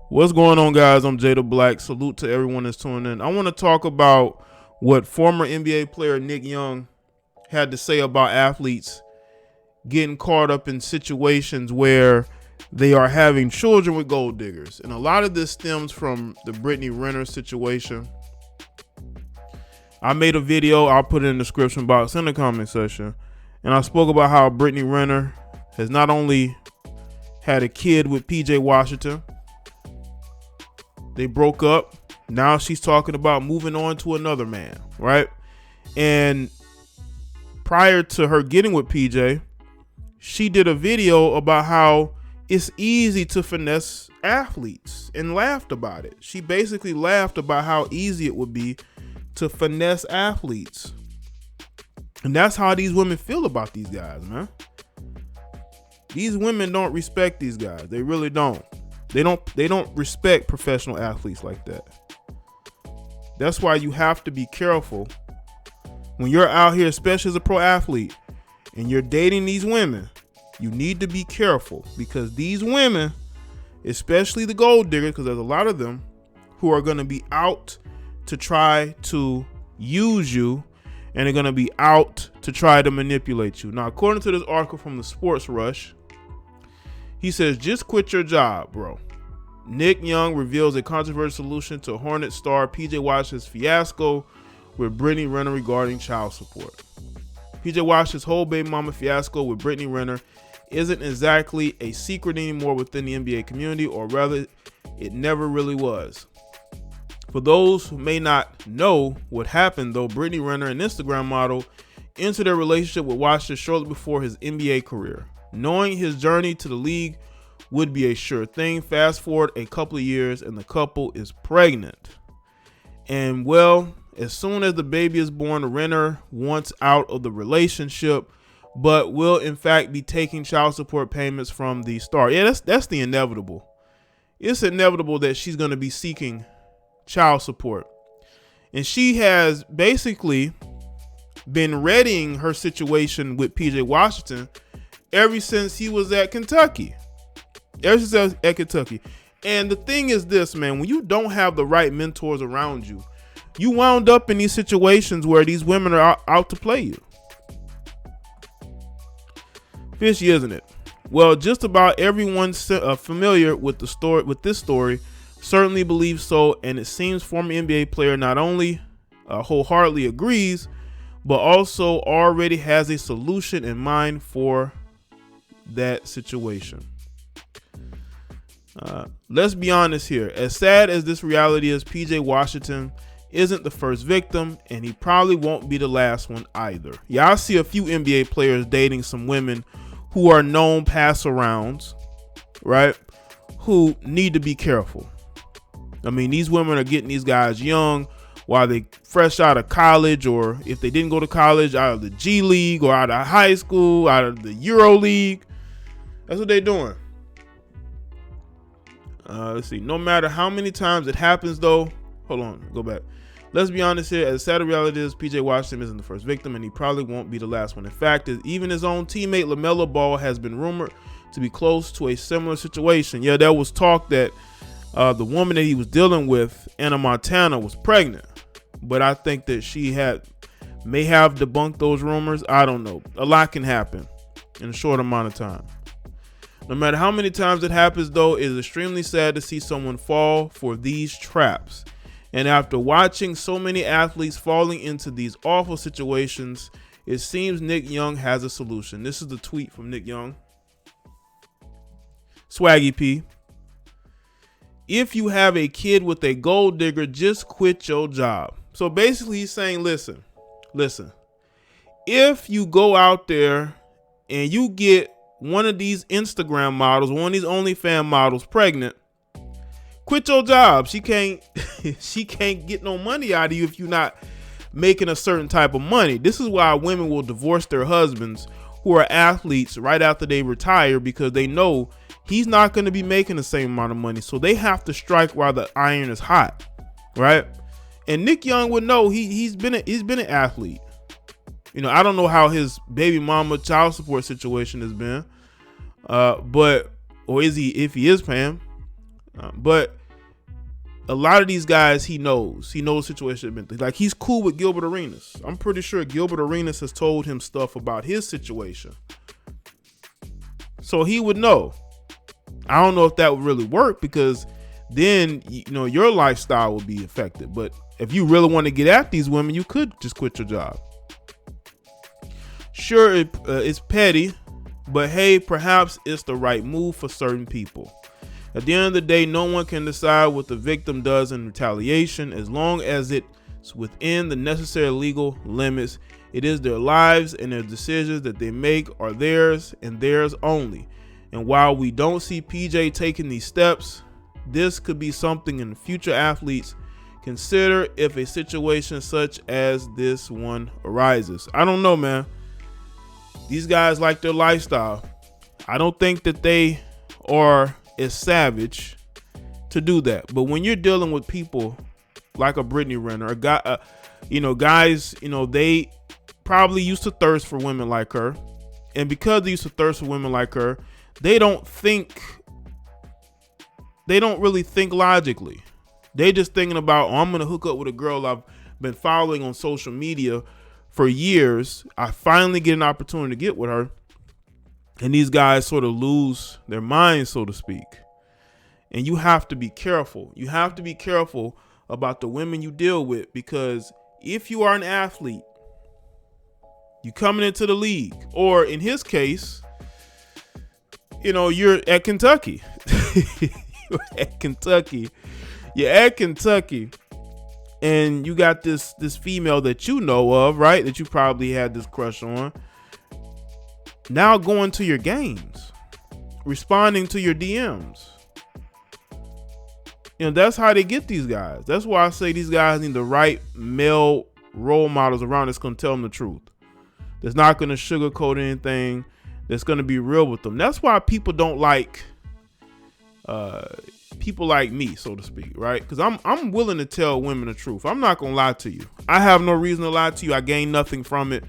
What's going on, guys? I'm Jay the Black. Salute to everyone that's tuning in. I want to talk about what former NBA player Nick Young had to say about athletes getting caught up in situations where they are having children with gold diggers. And a lot of this stems from the Brittany Renner situation. I made a video, I'll put it in the description box in the comment section, and I spoke about how Brittany Renner has not only had a kid with PJ Washington, they broke up. Now she's talking about moving on to another man, right? And prior to her getting with PJ, she did a video about how it's easy to finesse athletes and laughed about it. She basically laughed about how easy it would be to finesse athletes. And that's how these women feel about these guys, man. These women don't respect these guys. They really don't. They don't respect professional athletes like that. That's why you have to be careful when you're out here, especially as a pro athlete, and you're dating these women. You need to be careful because these women, especially the gold diggers, because there's a lot of them who are going to be out to try to use you, and they're going to be out to try to manipulate you. Now, according to this article from the Sports Rush, he says, just quit your job, bro. Nick Young reveals a controversial solution to Hornet star PJ Washington's fiasco with Brittany Renner regarding child support. PJ Washington's whole baby mama fiasco with Brittany Renner isn't exactly a secret anymore within the NBA community, or rather, it never really was. For those who may not know what happened, though, Brittany Renner, an Instagram model, entered a relationship with Washington shortly before his NBA career. Knowing his journey to the league would be a sure thing. Fast forward a couple of years and the couple is pregnant. And well, as soon as the baby is born, Renner wants out of the relationship, but will in fact be taking child support payments from the star. Yeah, that's the inevitable. It's inevitable that she's going to be seeking child support. And she has basically been readying her situation with PJ Washington ever since he was at Kentucky. And the thing is this, man, when you don't have the right mentors around you, you wound up in these situations where these women are out to play you. Fishy, isn't it? Well, just about everyone familiar with this story certainly believes so, and it seems former NBA player not only wholeheartedly agrees, but also already has a solution in mind for that situation. Let's be honest here. As sad as this reality is, PJ Washington isn't the first victim, and he probably won't be the last one either. Yeah, I see a few NBA players dating some women who are known pass-arounds, right? Who need to be careful. I mean, these women are getting these guys young while they fresh out of college, or if they didn't go to college, out of the G League or out of high school, out of the Euro League. That's what they're doing. Let's see. No matter how many times it happens, though. Hold on. Go back. Let's be honest here. As sad as reality is, PJ Washington isn't the first victim, and he probably won't be the last one. In fact, even his own teammate LaMelo Ball has been rumored to be close to a similar situation. Yeah, there was talk that the woman that he was dealing with, Anna Montana, was pregnant, but I think that she may have debunked those rumors. I don't know. A lot can happen in a short amount of time. No matter how many times it happens, though, it is extremely sad to see someone fall for these traps. And after watching so many athletes falling into these awful situations, it seems Nick Young has a solution. This is the tweet from Nick Young. Swaggy P. If you have a kid with a gold digger, just quit your job. So basically he's saying, listen, if you go out there and you get one of these Instagram models, one of these OnlyFans models pregnant, quit your job. She can't get no money out of you if you're not making a certain type of money. This is why women will divorce their husbands who are athletes right after they retire, because they know he's not going to be making the same amount of money. So they have to strike while the iron is hot, right? And Nick Young would know. He's been an athlete. You know, I don't know how his baby mama child support situation has been, or is he, if he is paying, But a lot of these guys, he knows the situation. Like, he's cool with Gilbert Arenas. I'm pretty sure Gilbert Arenas has told him stuff about his situation, so he would know. I don't know if that would really work, because then, your lifestyle would be affected. But if you really want to get at these women, you could just quit your job. Sure, it's petty, but hey, perhaps it's the right move for certain people. At the end of the day, no one can decide what the victim does in retaliation. As long as it's within the necessary legal limits, it is their lives, and their decisions that they make are theirs and theirs only. And while we don't see PJ taking these steps, this could be something in future athletes consider if a situation such as this one arises. I don't know, man. These guys like their lifestyle. I don't think that they are as savage to do that. But when you're dealing with people like a Brittany Renner, a guy, guys, they probably used to thirst for women like her. And because they used to thirst for women like her, they don't really think logically. They just thinking about, I'm going to hook up with a girl I've been following on social media for years. I finally get an opportunity to get with her. And these guys sort of lose their minds, so to speak. And you have to be careful. You have to be careful about the women you deal with, because if you are an athlete, you coming into the league, or in his case, you're at Kentucky. You're at Kentucky, and you got this female that you know of, right? That you probably had this crush on. Now going to your games, responding to your DMs. That's how they get these guys. That's why I say these guys need the right male role models around that's going to tell them the truth. That's not going to sugarcoat anything. That's going to be real with them. That's why people don't like people like me, so to speak, right? Because I'm willing to tell women the truth. I'm not going to lie to you. I have no reason to lie to you. I gain nothing from it.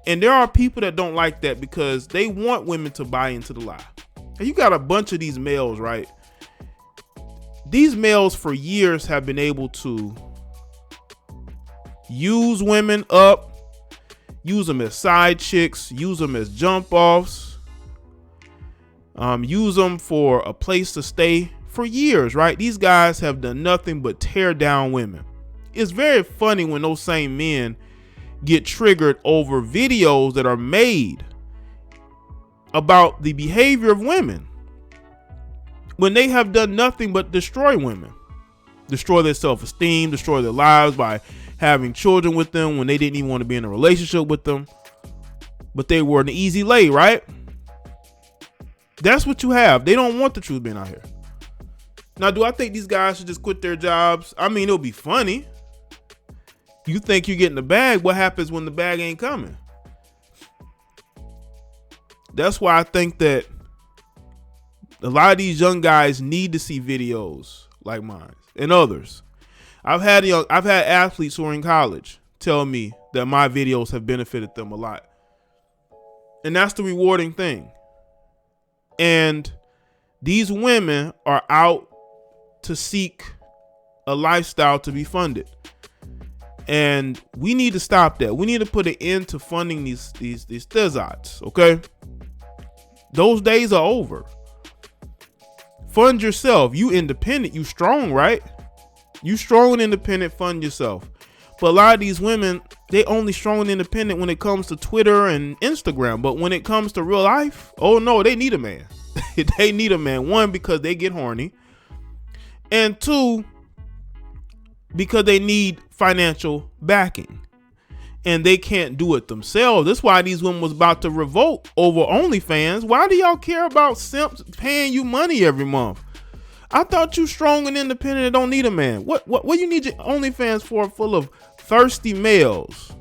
And there are people that don't like that because they want women to buy into the lie. And you got a bunch of these males, right? These males for years have been able to use women up, use them as side chicks, use them as jump offs, use them for a place to stay for years, right? These guys have done nothing but tear down women. It's very funny when those same men get triggered over videos that are made about the behavior of women, when they have done nothing but destroy women, destroy their self-esteem, destroy their lives by having children with them when they didn't even want to be in a relationship with them, but they were an easy lay, right? That's what you have. They don't want the truth being out here. Now, do I think these guys should just quit their jobs? I mean, it'll be funny. You think you're getting the bag. What happens when the bag ain't coming? That's why I think that a lot of these young guys need to see videos like mine and others. I've had athletes who are in college tell me that my videos have benefited them a lot. And that's the rewarding thing. And these women are out to seek a lifestyle to be funded. And we need to stop that. We need to put an end to funding these thizots, okay? Those days are over. Fund yourself. You independent. You strong, right? You strong and independent. Fund yourself. But a lot of these women, they only strong and independent when it comes to Twitter and Instagram. But when it comes to real life, oh no, they need a man. They need a man. One, because they get horny. And two, because they need financial backing. And they can't do it themselves. That's why these women was about to revolt over OnlyFans. Why do y'all care about simps paying you money every month? I thought you strong and independent and don't need a man. What you need your OnlyFans for, full of thirsty males?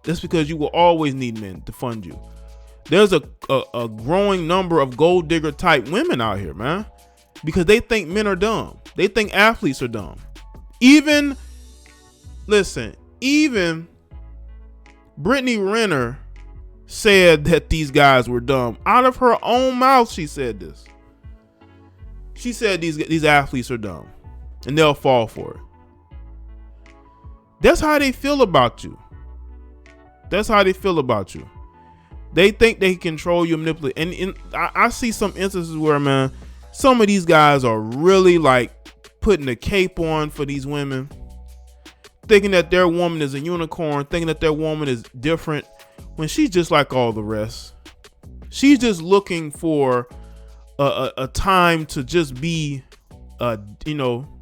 That's because you will always need men to fund you. There's a growing number of gold digger type women out here, man, because they think men are dumb. They think athletes are dumb. Even Brittany Renner said that these guys were dumb. Out of her own mouth, she said this. She said these athletes are dumb and they'll fall for it. That's how they feel about you. That's how they feel about you. They think they can control you, manipulate. And I see some instances where, man, some of these guys are really like putting a cape on for these women, thinking that their woman is a unicorn, thinking that their woman is different when she's just like all the rest. She's just looking for a time to just be,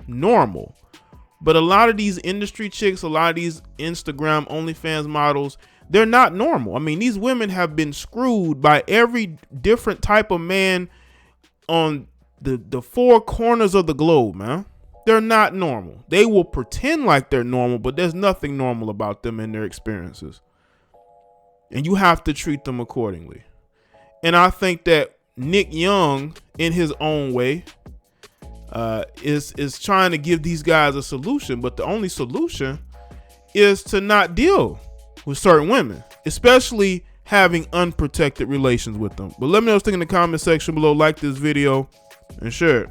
normal. But a lot of these industry chicks, a lot of these Instagram OnlyFans models, they're not normal. I mean, these women have been screwed by every different type of man on the four corners of the globe, man. They're not normal. They will pretend like they're normal, but there's nothing normal about them and their experiences. And you have to treat them accordingly. And I think that Nick Young, in his own way, is trying to give these guys a solution, but the only solution is to not deal with certain women, especially having unprotected relations with them. But let me know what you think in the comment section below. Like this video and share it.